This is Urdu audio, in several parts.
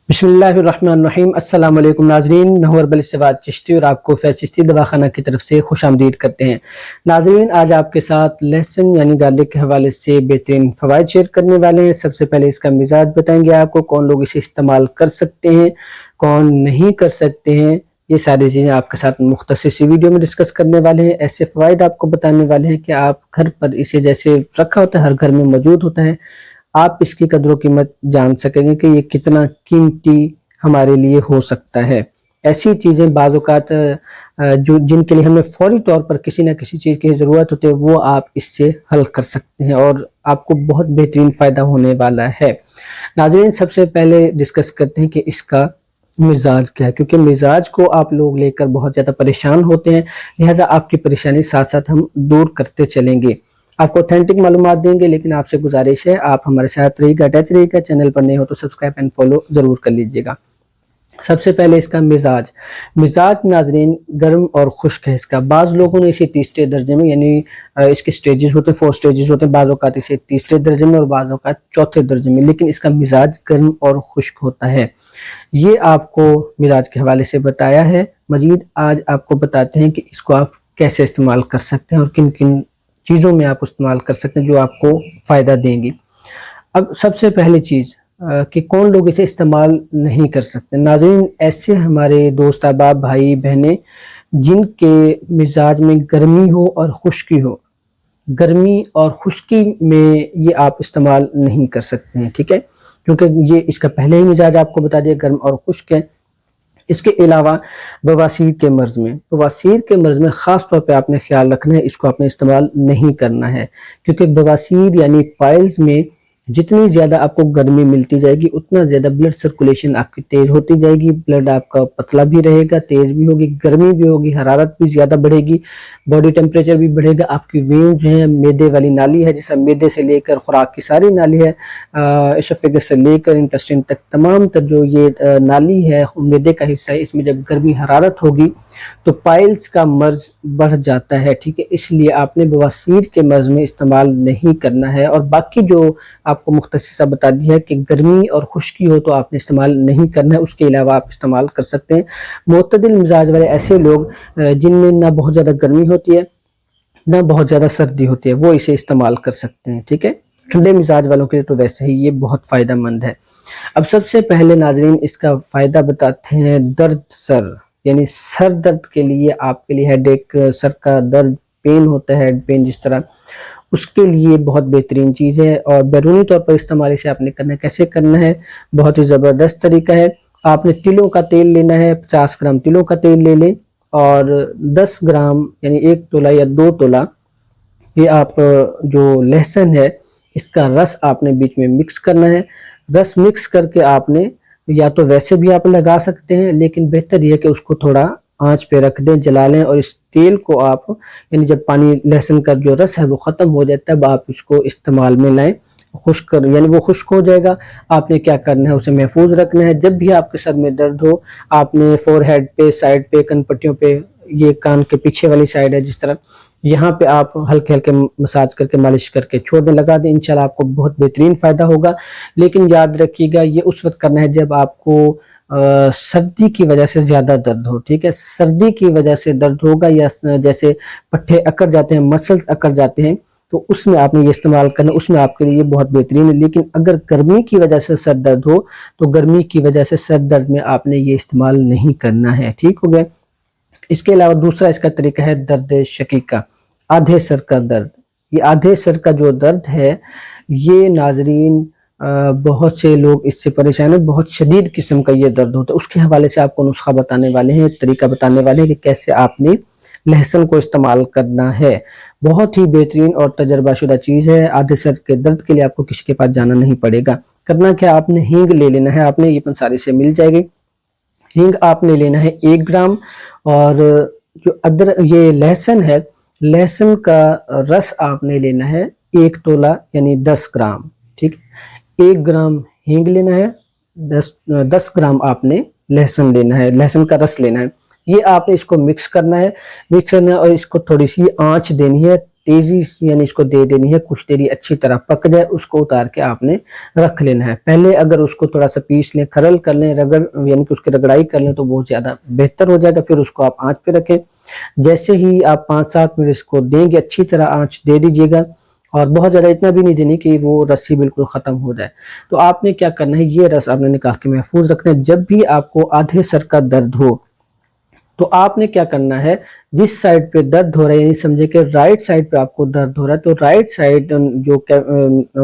بسم اللہ الرحمن الرحیم۔ السلام علیکم ناظرین، میں ہوں اربل استفاد چشتی اور آپ کو فیض چشتی دواخانہ کی طرف سے خوش آمدید کرتے ہیں۔ ناظرین، آج آپ کے ساتھ لہسن یعنی گارلک کے حوالے سے بہترین فوائد شیئر کرنے والے ہیں۔ سب سے پہلے اس کا مزاج بتائیں گے آپ کو، کون لوگ اسے استعمال کر سکتے ہیں، کون نہیں کر سکتے ہیں، یہ ساری چیزیں آپ کے ساتھ مختصر سی ویڈیو میں ڈسکس کرنے والے ہیں۔ ایسے فوائد آپ کو بتانے والے ہیں کہ آپ گھر پر اسے جیسے رکھا ہوتا ہے، ہر گھر میں موجود ہوتا ہے، آپ اس کی قدر و قیمت جان سکیں گے کہ یہ کتنا قیمتی ہمارے لیے ہو سکتا ہے۔ ایسی چیزیں بعض اوقات جن کے لیے ہمیں فوری طور پر کسی نہ کسی چیز کی ضرورت ہوتی ہے، وہ آپ اس سے حل کر سکتے ہیں اور آپ کو بہت بہترین فائدہ ہونے والا ہے۔ ناظرین، سب سے پہلے ڈسکس کرتے ہیں کہ اس کا مزاج کیا ہے، کیونکہ مزاج کو آپ لوگ لے کر بہت زیادہ پریشان ہوتے ہیں، لہٰذا آپ کی پریشانی ساتھ ساتھ ہم دور کرتے چلیں گے، آپ کو اوتھینٹک معلومات دیں گے۔ لیکن آپ سے گزارش ہے، آپ ہمارے ساتھ رہیے گا، اٹیچ رہیے گا، چینل پر نئے ہو تو سبسکرائب اینڈ فالو ضرور کر لیجئے گا۔ سب سے پہلے اس کا مزاج ناظرین گرم اور خشک ہے اس کا۔ بعض لوگوں نے اسے تیسرے درجے میں، یعنی اس کے سٹیجز ہوتے ہیں، 4 سٹیجز ہوتے ہیں، بعض اوقات اسے تیسرے درجے میں اور بعض اوقات چوتھے درجے میں، لیکن اس کا مزاج گرم اور خشک ہوتا ہے۔ یہ آپ کو مزاج کے حوالے سے بتایا ہے۔ مزید آج آپ کو بتاتے ہیں کہ اس کو آپ کیسے استعمال کر سکتے ہیں اور کن کن چیزوں میں آپ استعمال کر سکتے ہیں جو آپ کو فائدہ دیں گی۔ اب سب سے پہلی چیز کہ کون لوگ اسے استعمال نہیں کر سکتے۔ ناظرین، ایسے ہمارے دوست احباب، بھائی بہنیں جن کے مزاج میں گرمی ہو اور خشکی ہو، گرمی اور خشکی میں یہ آپ استعمال نہیں کر سکتے ہیں، ٹھیک ہے، کیونکہ یہ اس کا پہلے ہی مزاج آپ کو بتا دیا گرم اور خشک ہے۔ اس کے علاوہ بواسیر کے مرض میں خاص طور پہ آپ نے خیال رکھنا ہے، اس کو آپ نے استعمال نہیں کرنا ہے، کیونکہ بواسیر یعنی پائلز میں جتنی زیادہ آپ کو گرمی ملتی جائے گی، اتنا زیادہ بلڈ سرکولیشن آپ کی تیز ہوتی جائے گی، بلڈ آپ کا پتلا بھی رہے گا، تیز بھی ہوگی، گرمی بھی ہوگی، حرارت بھی زیادہ بڑھے گی، باڈی ٹیمپریچر بھی بڑھے گا۔ آپ کی وین جو ہے، میدے والی نالی ہے، جس طرح میدے سے لے کر خوراک کی ساری نالی ہے، اسوفیگس سے لے کر انٹسٹائن تک تمام تر جو یہ نالی ہے، میدے کا حصہ ہے، اس میں جب گرمی حرارت ہوگی تو پائلز کا مرض بڑھ جاتا ہے، ٹھیک ہے۔ اس لیے آپ نے بواسیر کے مرض میں استعمال نہیں کرنا ہے، اور باقی جو آپ کو مختصر بتا دیا ہے کہ گرمی اور خشکی ہو تو آپ نے استعمال نہیں کرنا ہے، اس کے علاوہ آپ استعمال کر سکتے ہیں۔ معتدل مزاج والے ایسے لوگ جن میں نہ بہت زیادہ گرمی ہوتی ہے نہ بہت زیادہ سردی ہوتی ہے، وہ اسے استعمال کر سکتے ہیں، ٹھیک ہے۔ ٹھنڈے مزاج والوں کے لیے تو ویسے ہی یہ بہت فائدہ مند ہے۔ اب سب سے پہلے ناظرین اس کا فائدہ بتاتے ہیں درد سر، یعنی سر درد کے لیے، آپ کے لیے ہیڈ ایک، سر کا درد، پین ہوتا ہے، ہیڈ پین جس طرح، اس کے لیے بہت بہترین چیز ہے۔ اور بیرونی طور پر استعمال اسے آپ نے کرنا ہے، کیسے کرنا ہے، بہت ہی زبردست طریقہ ہے۔ آپ نے تلوں کا تیل لینا ہے، 50 گرام تلوں کا تیل لے لیں، اور 10 گرام یعنی 1 تولہ یا 2 تولہ یہ آپ جو لہسن ہے اس کا رس آپ نے بیچ میں مکس کرنا ہے۔ رس مکس کر کے آپ نے یا تو ویسے بھی آپ لگا سکتے ہیں، لیکن بہتر یہ ہے کہ اس کو تھوڑا آنچ پہ رکھ دیں، جلا لیں، اور اس تیل کو آپ، یعنی جب پانی لہسن کا جو رس ہے وہ ختم ہو جائے تب آپ اس کو استعمال میں لائیں، خشک کر، یعنی وہ خشک ہو جائے گا۔ آپ نے کیا کرنا ہے، اسے محفوظ رکھنا ہے۔ جب بھی آپ کے سر میں درد ہو، آپ نے فور ہیڈ پہ، سائڈ پہ، کن پٹیوں پہ، یہ کان کے پیچھے والی سائڈ ہے جس طرح، یہاں پہ آپ ہلکے ہلکے مساج کر کے، مالش کر کے چھوڑ دیں، لگا دیں، انشاءاللہ آپ کو بہت بہترین فائدہ ہوگا۔ لیکن یاد رکھیے گا، یہ اس وقت کرنا ہے جب آپ کو سردی کی وجہ سے زیادہ درد ہو، ٹھیک ہے۔ سردی کی وجہ سے درد ہوگا یا جیسے پٹھے اکڑ جاتے ہیں، مسلز اکڑ جاتے ہیں، تو اس میں آپ نے یہ استعمال کرنا، اس میں آپ کے لیے یہ بہت بہترین ہے۔ لیکن اگر گرمی کی وجہ سے سر درد ہو تو گرمی کی وجہ سے سر درد میں آپ نے یہ استعمال نہیں کرنا ہے، ٹھیک ہو گیا۔ اس کے علاوہ دوسرا اس کا طریقہ ہے درد شقیقہ، آدھے سر کا درد۔ یہ آدھے سر کا جو درد ہے، یہ ناظرین بہت سے لوگ اس سے پریشان ہیں، بہت شدید قسم کا یہ درد ہوتا ہے۔ اس کے حوالے سے آپ کو نسخہ بتانے والے ہیں، طریقہ بتانے والے ہیں کہ کیسے آپ نے لہسن کو استعمال کرنا ہے۔ بہت ہی بہترین اور تجربہ شدہ چیز ہے۔ آدھے سر کے درد کے لیے آپ کو کسی کے پاس جانا نہیں پڑے گا۔ کرنا کیا، آپ نے ہینگ لے لینا ہے، آپ نے یہ پنساری سے مل جائے گی۔ ہینگ آپ نے لینا ہے 1 گرام، اور جو یہ لہسن ہے، لہسن کا رس آپ نے لینا ہے 1 تولہ یعنی 10 گرام، ٹھیک ہے۔ 1 گرام ہینگ لینا ہے، 10 گرام آپ نے لہسن لینا ہے، لہسن کا رس لینا ہے۔ یہ آپ نے اس کو مکس کرنا ہے، اور اس کو تھوڑی سی آنچ دینی ہے، تیزی یعنی اس کو دے دینی ہے، کچھ دیری اچھی طرح پک جائے، اس کو اتار کے آپ نے رکھ لینا ہے۔ پہلے اگر اس کو تھوڑا سا پیس لیں، کھرل کر لیں، یعنی کہ اس کی رگڑائی کر لیں تو بہت زیادہ بہتر ہو جائے گا۔ پھر اس کو آپ آنچ پہ رکھیں، جیسے ہی آپ 5-7 منٹ اس کو دیں گے اچھی طرح آنچ دے دیجیے گا، اور بہت زیادہ اتنا بھی نہیں دینی کہ وہ رسی بالکل ختم ہو جائے۔ تو آپ نے کیا کرنا ہے، یہ رس آپ نے نکال کے محفوظ رکھنا ہے۔ جب بھی آپ کو آدھے سر کا درد ہو تو آپ نے کیا کرنا ہے، جس سائڈ پہ درد ہو رہا ہے، یعنی سمجھے کہ رائٹ سائڈ پہ آپ کو درد ہو رہا ہے، تو رائٹ سائڈ جو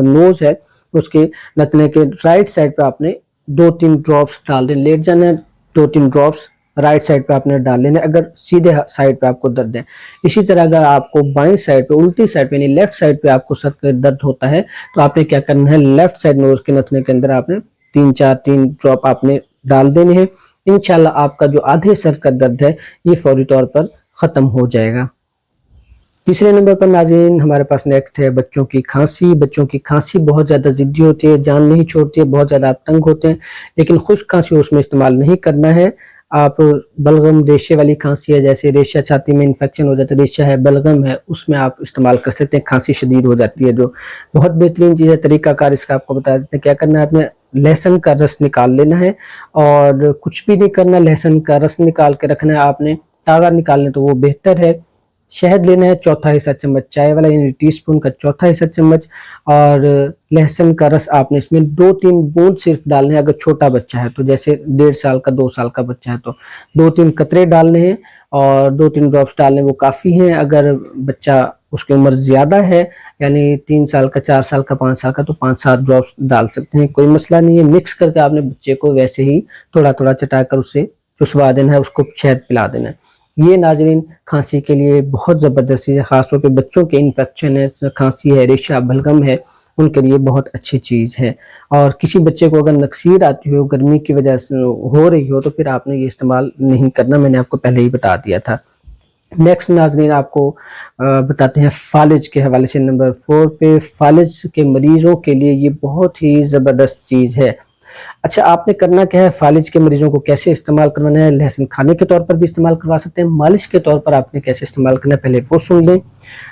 نوز ہے اس کے لتنے کے رائٹ سائڈ پہ آپ نے 2-3 ڈراپس ڈال دیں، لیٹ جانا ہے، 2-3 ڈراپس رائٹ سائڈ پہ آپ نے ڈال لینا اگر سیدھے سائڈ پہ آپ کو درد ہے۔ اسی طرح اگر آپ کو بائیں سائڈ پہ، الٹی سائڈ پہ یعنی لیفٹ سائڈ پہ آپ کو سر کا درد ہوتا ہے تو آپ نے کیا کرنا ہے، لیفٹ سائڈ نوز کے نتنے کے اندر آپ نے 3 ڈراپ آپ نے ڈال دینے ہیں۔ انشاءاللہ آپ کا جو آدھے سر کا درد ہے یہ فوری طور پر ختم ہو جائے گا۔ تیسرے نمبر پر ناظرین ہمارے پاس نیکسٹ ہے بچوں کی کھانسی۔ بچوں کی کھانسی بہت زیادہ ضدی ہوتی ہے، جان نہیں چھوڑتی ہے، بہت زیادہ آپ تنگ ہوتے ہیں، لیکن خشک کھانسی اس میں استعمال نہیں کرنا ہے۔ آپ بلغم ریشے والی کھانسی ہے، جیسے ریشہ چھاتی میں انفیکشن ہو جاتا ہے، ریشہ ہے، بلغم ہے، اس میں آپ استعمال کر سکتے ہیں۔ کھانسی شدید ہو جاتی ہے جو بہت بہترین چیز ہے، طریقہ کار اس کا آپ کو بتا دیتے ہیں۔ کیا کرنا ہے، آپ نے لہسن کا رس نکال لینا ہے، اور کچھ بھی نہیں کرنا، لہسن کا رس نکال کے رکھنا ہے آپ نے، تازہ نکال لیں تو وہ بہتر ہے۔ شہد لینا ہے 1/4 حصہ چمچ چائے والا، یعنی ٹی سپون کا 1/4 حصہ چمچ، اور لہسن کا رس آپ نے اس میں 2-3 بوند صرف ڈالنے ہیں۔ اگر چھوٹا بچہ ہے تو جیسے 1.5 سال کا 2 سال کا بچہ ہے تو 2-3 قطرے ڈالنے ہیں، اور 2-3 ڈراپس ڈالنے وہ کافی ہیں۔ اگر بچہ اس کی عمر زیادہ ہے، یعنی 3 سال کا، 4 سال کا، 5 سال کا، تو 5-7 ڈراپس ڈال سکتے ہیں، کوئی مسئلہ نہیں ہے۔ مکس کر کے آپ نے بچے کو ویسے ہی تھوڑا تھوڑا چٹا کر اسے چسوا دینا ہے، اس کو شہد پلا دینا ہے۔ یہ ناظرین کھانسی کے لیے بہت زبردست چیز ہے، خاص طور پہ بچوں کے انفیکشن ہے، کھانسی ہے، ریشہ بلغم ہے، ان کے لیے بہت اچھی چیز ہے۔ اور کسی بچے کو اگر نکسیر آتی ہو، گرمی کی وجہ سے ہو رہی ہو، تو پھر آپ نے یہ استعمال نہیں کرنا، میں نے آپ کو پہلے ہی بتا دیا تھا۔ نیکسٹ ناظرین آپ کو بتاتے ہیں فالج کے حوالے سے، نمبر 4 پہ فالج کے مریضوں کے لیے یہ بہت ہی زبردست چیز ہے۔ اچھا، آپ نے کرنا کیا ہے، فالج کے مریضوں کو کیسے استعمال کروانا ہے؟ لہسن کھانے کے طور پر بھی استعمال کروا سکتے ہیں، مالش کے طور پر آپ نے کیسے استعمال کرنا ہے پہلے وہ سن لیں۔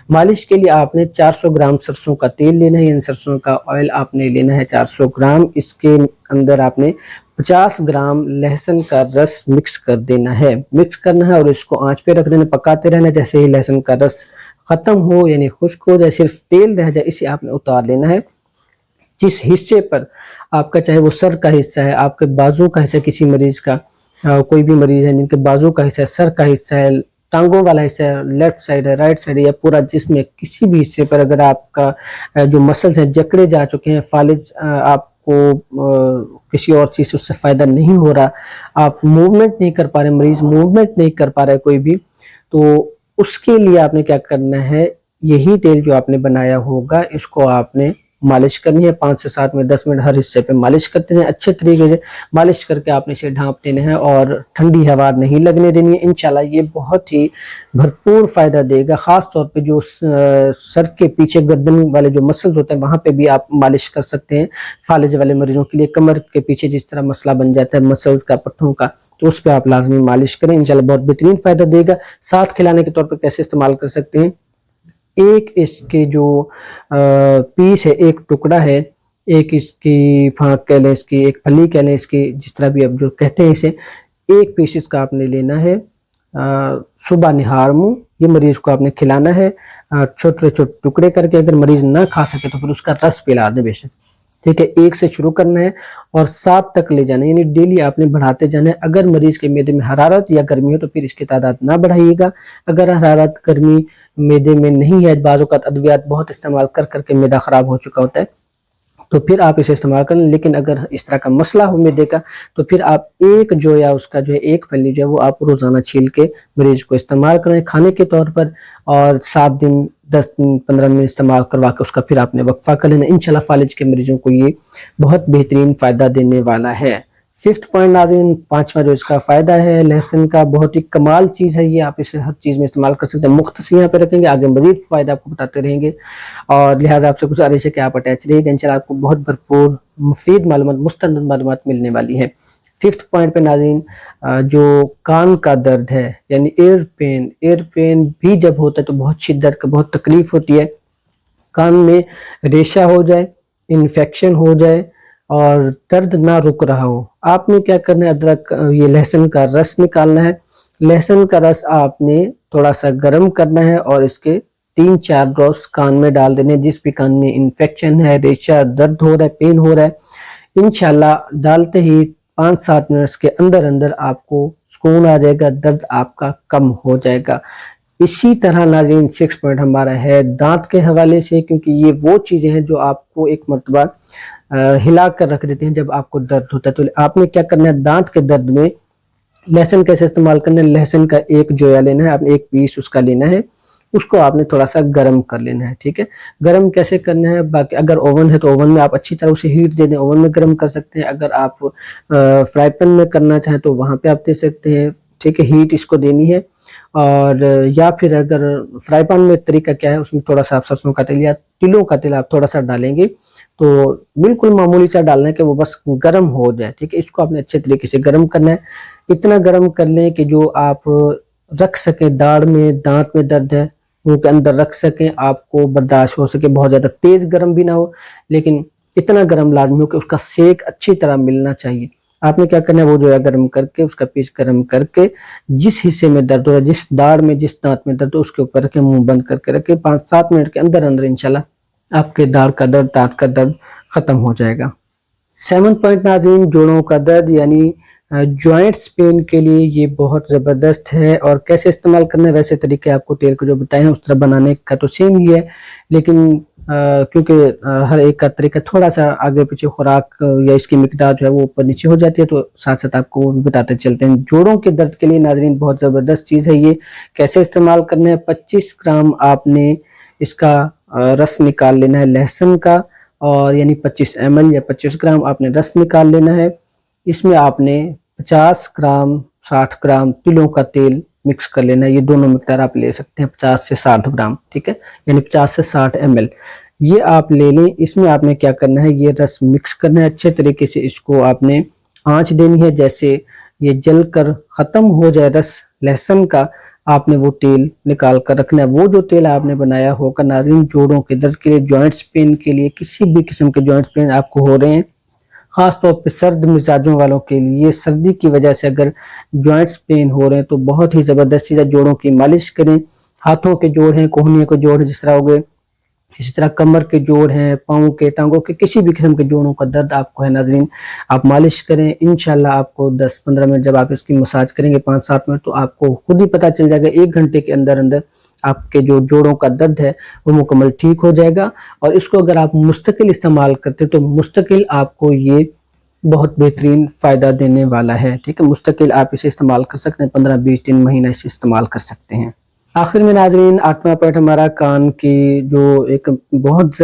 مالش کے لیے آپ نے 400 گرام سرسوں کا تیل لینا ہے، یعنی سرسوں کا آئل آپ نے لینا ہے 400 گرام۔ اس کے اندر آپ نے 50 گرام لہسن کا رس مکس کر دینا ہے، مکس کرنا ہے، اور اس کو آنچ پہ رکھ دینا، پکاتے رہنا۔ جیسے ہی لہسن کا رس ختم ہو، یعنی خشک ہو جائے، صرف تیل رہ جائے، اسے آپ نے اتار لینا ہے۔ جس حصے پر آپ کا، چاہے وہ سر کا حصہ ہے، آپ کے بازو کا حصہ، کسی مریض کا، کوئی بھی مریض ہے جن کے بازو کا حصہ ہے، سر کا حصہ ہے، ٹانگوں والا حصہ ہے، لیفٹ سائڈ ہے، رائٹ سائڈ ہے، یا پورا جسم ہے، کسی بھی حصے پر اگر آپ کا جو مسلز ہیں جکڑے جا چکے ہیں، فالج آپ کو کسی اور چیز سے اس سے فائدہ نہیں ہو رہا، آپ موومنٹ نہیں کر پا رہے، مریض موومنٹ نہیں کر پا رہا ہے کوئی بھی، تو اس کے لیے آپ نے کیا کرنا ہے، یہی تیل جو آپ نے بنایا ہوگا اس کو آپ نے مالش کرنی ہے 5 سے 7 منٹ 10 منٹ ہر حصے پہ مالش کرتے ہیں، اچھے طریقے سے مالش کر کے آپ نے اسے ڈھانپ دینا ہے، اور ٹھنڈی ہوا نہیں لگنے دینی ہے۔ انشاءاللہ یہ بہت ہی بھرپور فائدہ دے گا، خاص طور پہ جو سر کے پیچھے گردن والے جو مسلز ہوتے ہیں وہاں پہ بھی آپ مالش کر سکتے ہیں۔ فالج والے مریضوں کے لیے کمر کے پیچھے جس طرح مسئلہ بن جاتا ہے مسلز کا، پٹھوں کا، تو اس پہ آپ لازمی مالش کریں، انشاءاللہ بہت بہترین فائدہ دے گا۔ ساتھ کھلانے کے طور پر کیسے استعمال کر سکتے ہیں، ایک اس کے جو پیس ہے، ایک ٹکڑا ہے، ایک اس کی پھانک کہہ لیں، اس کی ایک پھلی کہہ لیں، اس کی جس طرح بھی آپ جو کہتے ہیں اسے، ایک پیس اس کا آپ نے لینا ہے، صبح نہار منہ یہ مریض کو آپ نے کھلانا ہے، چھوٹے چھوٹے ٹکڑے کر کے۔ اگر مریض نہ کھا سکے تو پھر اس کا رس پلا دیں بے شک، ٹھیک ہے۔ 1 سے شروع کرنا ہے اور 7 تک لے جانا ہے، یعنی ڈیلی آپ نے بڑھاتے جانا ہے۔ اگر مریض کے معدے میں حرارت یا گرمی ہو تو پھر اس کی تعداد نہ بڑھائیے گا۔ اگر حرارت گرمی معدے میں نہیں ہے، بعض اوقات ادویات بہت استعمال کر کر کے معدہ خراب ہو چکا ہوتا ہے، تو پھر آپ اسے استعمال کریں۔ لیکن اگر اس طرح کا مسئلہ ہو معدے کا تو پھر آپ ایک جو یا اس کا جو ہے ایک پھلی جو ہے وہ آپ روزانہ چھیل کے مریض کو استعمال کریں کھانے کے طور پر، اور 7 دن 10 دن 15 دن استعمال کروا کے اس کا پھر آپ نے وقفہ کر لینا۔ انشاءاللہ فالج کے مریضوں کو یہ بہت بہترین فائدہ دینے والا ہے۔ 5th پوائنٹ ناظرین، 5واں جو اس کا فائدہ ہے لہسن کا، بہت ہی کمال چیز ہے یہ، آپ اسے ہر چیز میں استعمال کر سکتے ہیں۔ مختصر یہاں پہ رکھیں گے، آگے مزید فائدہ آپ کو بتاتے رہیں گے، اور لہٰذا آپ سے گزارش ہے کہ آپ اٹیچ رہیے گا، انشاءاللہ آپ کو بہت بھرپور مفید معلومات، مستند معلومات ملنے والی ہے۔ 5th پوائنٹ پہ ناظرین جو کان کا درد ہے یعنی ایئر پین بھی جب ہوتا ہے تو بہت شدت کا بہت تکلیف ہوتی ہے. کان میں ریشہ ہو جائے، انفیکشن ہو جائے اور درد نہ رک رہا ہو، آپ نے کیا کرنا ہے، ادرک یہ لہسن کا رس نکالنا ہے. لہسن کا رس آپ نے تھوڑا سا گرم کرنا ہے اور اس کے 3-4 ڈراپس کان میں ڈال دینے. جس بھی کان میں انفیکشن ہے، ریشہ درد ہو رہا ہے، پین ہو رہا ہے، انشاءاللہ ڈالتے ہی 5-7 منٹس کے اندر آپ کو سکون آ جائے گا، درد آپ کا کم ہو جائے گا. اسی طرح ناظرین 6 پوائنٹ ہمارا ہے دانت کے حوالے سے، کیونکہ یہ وہ چیزیں ہیں جو آپ کو ایک مرتبہ ہلا کر رکھ دیتے ہیں جب آپ کو درد ہوتا ہے. تو آپ نے کیا کرنا ہے، دانت کے درد میں لہسن کیسے استعمال کرنا ہے، لہسن کا ایک جویا لینا ہے، آپ نے ایک پیس اس کا لینا ہے، اس کو آپ نے تھوڑا سا گرم کر لینا ہے. ٹھیک ہے، گرم کیسے کرنا ہے، باقی اگر اوون ہے تو اوون میں آپ اچھی طرح اسے ہیٹ دے دیں، اوون میں گرم کر سکتے ہیں. اگر آپ فرائی پین میں کرنا چاہیں تو وہاں پہ آپ دے سکتے ہیں. ٹھیک ہے، ہیٹ اس کو دینی ہے. اور یا پھر اگر فرائی پین میں طریقہ کیا ہے، اس میں تھوڑا سا آپ سرسوں کا تیل یا تلوں کا تیل آپ تھوڑا سا ڈالیں گے تو بالکل معمولی سا ڈالنا ہے کہ وہ بس گرم ہو جائے. ٹھیک ہے، اس کو آپ نے اچھے طریقے سے گرم کرنا ہے. اتنا گرم کر لیں کہ جو آپ رکھ سکیں، داڑھ میں دانت میں درد ہے منہ کے اندر رکھ سکیں، آپ کو برداشت ہو سکے. بہت زیادہ تیز گرم بھی نہ ہو لیکن اتنا گرم لازمی ہو کہ اس کا سیک اچھی طرح ملنا چاہیے. آپ نے کیا کرنا ہے، وہ جو ہے گرم کر کے اس کا پیس گرم کر کے جس حصے میں درد ہو رہا ہے، جس داڑھ میں جس دانت میں درد ہو اس کے اوپر رکھے، منہ بند کر کے رکھے. 5-7 منٹ کے اندر انشاءاللہ آپ کے داڑھ کا درد دانت کا درد ختم ہو جائے گا. 7 پوائنٹ ناظرین جوڑوں کا درد یعنی جوائنٹس پین کے لیے یہ بہت زبردست ہے. اور کیسے استعمال کرنا ہے، ویسے طریقے آپ کو تیل کو جو بتائے ہیں اس طرح بنانے کا تو سیم ہی ہے، لیکن کیونکہ ہر ایک کا طریقہ تھوڑا سا آگے پیچھے خوراک یا اس کی مقدار جو ہے وہ اوپر نیچے ہو جاتی ہے، تو ساتھ ساتھ آپ کو وہ بھی بتاتے چلتے ہیں. جوڑوں کے درد کے لیے ناظرین بہت زبردست چیز ہے یہ. کیسے استعمال کرنا ہے، 25 گرام آپ نے اس کا رس نکال لینا ہے لہسن کا، اور یعنی 25 ml یا 25 گرام آپ نے رس نکال لینا ہے. اس میں آپ نے 50 گرام 60 گرام تلوں کا تیل مکس کر لینا ہے. یہ دونوں مقدار آپ لے سکتے ہیں، 50 سے 60 گرام. ٹھیک ہے، یعنی 50 سے 60 ml یہ آپ لے لیں. اس میں آپ نے کیا کرنا ہے، یہ رس مکس کرنا ہے اچھے طریقے سے. اس کو آپ نے آنچ دینی ہے، جیسے یہ جل کر ختم ہو جائے رس لہسن کا، آپ نے وہ تیل نکال کر رکھنا ہے. وہ جو تیل آپ نے بنایا ہوگا ناظرین جوڑوں کے درد کے لیے، جوائنٹس پین کے لیے، کسی بھی قسم کے جوائنٹس پین آپ کو ہو رہے ہیں، خاص طور پہ سرد مزاجوں والوں کے لیے، سردی کی وجہ سے اگر جوائنٹس پین ہو رہے ہیں تو بہت ہی زبردست چیز ہے. جوڑوں کی مالش کریں. ہاتھوں کے جوڑ ہیں، کوہنیوں کے جوڑ ہیں جس طرح ہو گئے، اسی طرح کمر کے جوڑ ہیں، پاؤں کے، ٹانگوں کے، کسی بھی قسم کے جوڑوں کا درد آپ کو ہے ناظرین، آپ مالش کریں. انشاءاللہ آپ کو 10-15 منٹ جب آپ اس کی مساج کریں گے، 5-7 منٹ، تو آپ کو خود ہی پتہ چل جائے گا 1 گھنٹے کے اندر آپ کے جو جوڑوں کا درد ہے وہ مکمل ٹھیک ہو جائے گا. اور اس کو اگر آپ مستقل استعمال کرتے تو مستقل آپ کو یہ بہت بہترین فائدہ دینے والا ہے. ٹھیک ہے، مستقل آپ اسے استعمال کر سکتے ہیں، 15-20 دن مہینہ اسے استعمال کر سکتے ہیں. آخر میں ناظرین 8واں پوائنٹ ہمارا کان کی جو ایک بہت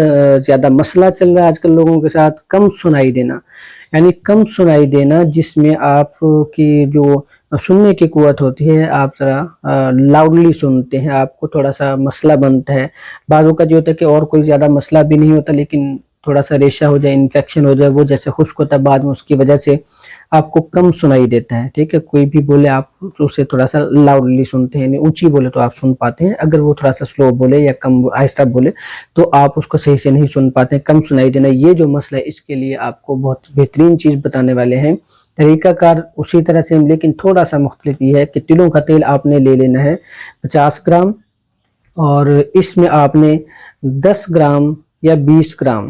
زیادہ مسئلہ چل رہا ہے آج کل لوگوں کے ساتھ، کم سنائی دینا. یعنی کم سنائی دینا جس میں آپ کی جو سننے کی قوت ہوتی ہے، آپ ذرا لاؤڈلی سنتے ہیں، آپ کو تھوڑا سا مسئلہ بنتا ہے. بعضوں کا جو ہوتا ہے کہ اور کوئی زیادہ مسئلہ بھی نہیں ہوتا لیکن تھوڑا سا ریشہ ہو جائے، انفیکشن ہو جائے، وہ جیسے خشک ہوتا ہے بعد میں، اس کی وجہ سے آپ کو کم سنائی دیتا ہے. ٹھیک ہے، کوئی بھی بولے آپ اسے تھوڑا سا لاؤڈلی سنتے ہیں، یعنی اونچی بولے تو آپ سن پاتے ہیں، اگر وہ تھوڑا سا سلو بولے یا کم آہستہ بولے تو آپ اس کو صحیح سے نہیں سن پاتے ہیں. کم سنائی دینا یہ جو مسئلہ ہے، اس کے لیے آپ کو بہت بہترین چیز بتانے والے ہیں. طریقہ کار اسی طرح سے لیکن تھوڑا سا مختلف یہ ہے کہ تلوں کا تیل آپ نے لے لینا ہے 50 گرام، اور اس میں آپ نے 10 گرام یا 20 گرام،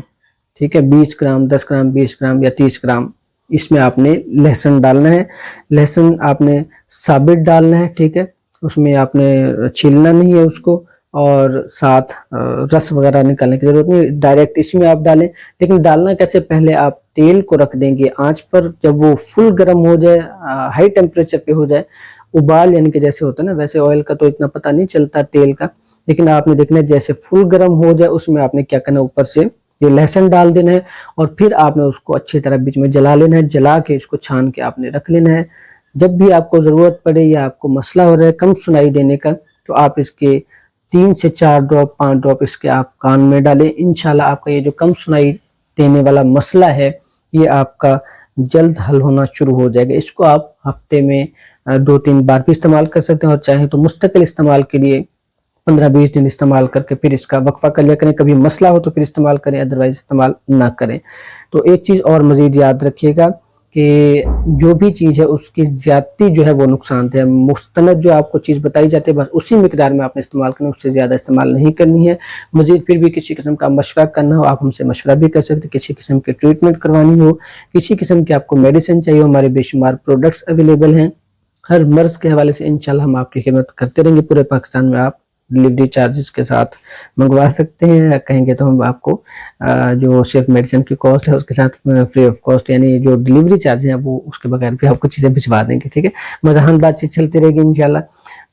ٹھیک ہے، 20 گرام 10 گرام 20 گرام یا 30 گرام اس میں آپ نے لہسن ڈالنا ہے. لہسن آپ نے ثابت ڈالنا ہے. ٹھیک ہے، اس میں آپ نے چھیلنا نہیں ہے اس کو، اور ساتھ رس وغیرہ نکالنے کی ضرورت نہیں، ڈائریکٹ اس میں آپ ڈالیں. لیکن ڈالنا کیسے، پہلے آپ تیل کو رکھ دیں گے آنچ پر، جب وہ فل گرم ہو جائے، ہائی ٹیمپریچر پہ ہو جائے، ابال یعنی کہ جیسے ہوتا ہے نا، ویسے آئل کا تو اتنا پتہ نہیں چلتا تیل کا، لیکن آپ نے دیکھنا ہے جیسے فل گرم ہو جائے اس میں آپ نے کیا کرنا ہے، اوپر سے یہ لہسن ڈال دینا ہے، اور پھر آپ نے اس کو اچھی طرح بیچ میں جلا لینا ہے. جلا کے اس کو چھان کے آپ نے رکھ لینا ہے. جب بھی آپ کو ضرورت پڑے یا آپ کو مسئلہ ہو رہا ہے کم سنائی دینے کا، تو آپ اس کے 3 سے 4 ڈراپ 5 ڈراپ اس کے آپ کان میں ڈالیں. انشاءاللہ آپ کا یہ جو کم سنائی دینے والا مسئلہ ہے یہ آپ کا جلد حل ہونا شروع ہو جائے گا۔ اس کو آپ ہفتے میں 2-3 بار بھی استعمال کر سکتے ہیں، اور چاہیں تو مستقل استعمال کے لیے 15-20 دن استعمال کر کے پھر اس کا وقفہ کر لیا کریں، کبھی مسئلہ ہو تو پھر استعمال کریں، ادروائز استعمال نہ کریں۔ تو ایک چیز اور مزید یاد رکھیے گا کہ جو بھی چیز ہے اس کی زیادتی جو ہے وہ نقصان دہ ہے۔ مستند جو آپ کو چیز بتائی جاتی ہے بس اسی مقدار میں آپ نے استعمال کرنا ہے، اس سے زیادہ استعمال نہیں کرنی ہے۔ مزید پھر بھی کسی قسم کا مشورہ کرنا ہو آپ ہم سے مشورہ بھی کر سکتے ہیں، کسی قسم کی ٹریٹمنٹ کروانی ہو، کسی قسم کی آپ کو میڈیسن چاہیے، ہمارے بے شمار پروڈکٹس اویلیبل ہیں۔ ہر مرض کے حوالے سے انشاءاللہ ہم آپ کی خدمت کرتے رہیں گے۔ پورے پاکستان میں آپ ڈلیوری چارجز کے ساتھ منگوا سکتے ہیں، کہیں گے تو ہم آپ کو جو صرف میڈیسن کی کاسٹ ہے اس کے ساتھ فری آف کاسٹ، یعنی جو ڈلیوری چارج ہیں وہ اس کے بغیر بھی آپ کو چیزیں بھجوا دیں گے، ٹھیک ہے۔ مزاحن بات چیت چلتی رہے گی انشاءاللہ۔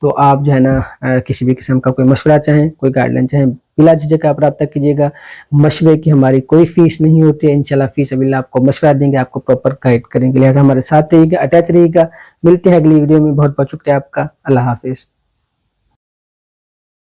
تو آپ جو ہے نا کسی بھی قسم کا کوئی مشورہ چاہیں، کوئی گائیڈ لائن چاہیں، بلا جھجک آپ رابطہ کیجیے گا۔ مشورے کی ہماری کوئی فیس نہیں ہوتی ہے، انشاءاللہ فی سبیل اللہ آپ کو مشورہ دیں گے، آپ کو پراپر گائیڈ کریں گے، لہٰذا ہمارے ساتھ رہیے گا، اٹیچ رہیے گا۔ ملتے ہیں اگلی ویڈیو میں، بہت بہت شکریہ آپ کا، اللہ حافظ۔